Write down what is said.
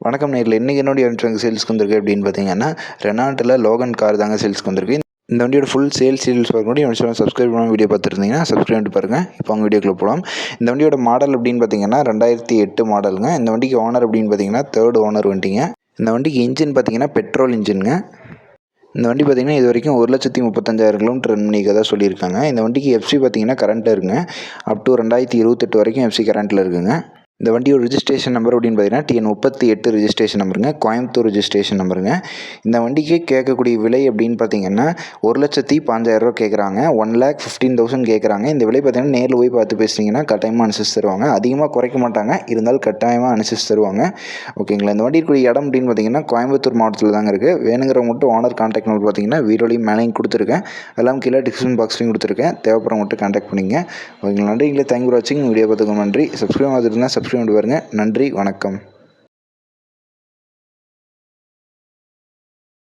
வணக்கம் நேரில் இன்றைக்கி என்னுடைய சேல்ஸ்க்கு வந்திருக்கு அப்படின்னு பார்த்தீங்கன்னா ரெனால்ட்டில் லோகன் கார் தாங்க சேல்ஸ்க்கு வந்திருக்கு. இந்த வண்டியோட ஃபுல் சேல்ஸ் பார்க்க முடியும். சப்ஸ்கிரைப் பண்ண வீடியோ பார்த்துருந்தீங்கன்னா சப்ஸ்கிரைப் பண்ணிட்டு பாருங்கள். இப்போ அவங்க வீடியோக்குள்ள போகலாம். இந்த வண்டியோட மாடல் அப்படின்னு பார்த்தீங்கன்னா 2008 மாடலுங்க. இந்த வண்டிக்கு ஓனர் அப்படின்னு பார்த்தீங்கன்னா 3rd ஓனர் வண்டிங்க. இந்த வண்டிக்கு இன்ஜின் பார்த்தீங்கன்னா பெட்ரோல் இன்ஜினுங்க. இந்த வண்டி பார்த்தீங்கன்னா இது வரைக்கும் 1,35,000 கிலோமீட்டர் ரன் பண்ணிக்கிறதா சொல்லியிருக்காங்க. இந்த வண்டிக்கு எஃப்சி பார்த்தீங்கன்னா கரண்ட்டில் இருக்குங்க. அப் டு 2028 வரைக்கும் எஃப்சி கரண்ட்டில் இருக்குங்க. இந்த வண்டியோட ரிஜிஸ்ட்ரேஷன் நம்பர் அப்படின்னு பார்த்தீங்கன்னா TN38 ரிஜிஸ்ட்ரேஷன் நம்பருங்க, கோயம்புத்தூர் ரிஜிஸ்ட்ரேஷன் நம்பருங்க. இந்த வண்டிக்கு கேட்கக்கூடிய விலை அப்படின்னு பார்த்தீங்கன்னா 1,15,000 கேட்குறாங்க. 1,15,000 கேட்குறாங்க. இந்த விலை பார்த்தீங்கன்னா நேரில் போய் பார்த்து பேசுனீங்கன்னா கட்டாயமாக அனுசரிச்சு தருவாங்க. அதிகமாக குறைக்க மாட்டாங்க, இருந்தாலும் கட்டாயமாக அனுசரிச்சு தருவாங்க. ஓகேங்களா. இந்த வண்டிக்குரிய இடம் அப்படின்னு பார்த்தீங்கன்னா கோயம்புத்தூர் மாவட்டத்தில் தாங்க இருக்குது. வேணுங்கிறவங்க மட்டும் ஓனர் கான்டாக்ட் நம்பர் பார்த்தீங்கன்னா வீடியோலையும் மேலேயும் கொடுத்துருக்கேன், எல்லாம் கீழே டிஸ்கிரிப்ஷன் பாக்ஸ்லையும் கொடுத்துருக்கேன். தேவைப்படுறவங்க மட்டும் கான்டாக்ட் பண்ணிங்க. ஓகேங்களா. நன்றிங்களே. தேங்க்யூ ஃபார் வாட்சிங். வீடியோ பார்த்துக்க நன்றி. சப்ஸ்கிரைப் ஆகிருந்தால் சப்ஸ்கிரைப் பண்ணிட்டு பாருங்கள். நன்றி, வணக்கம்.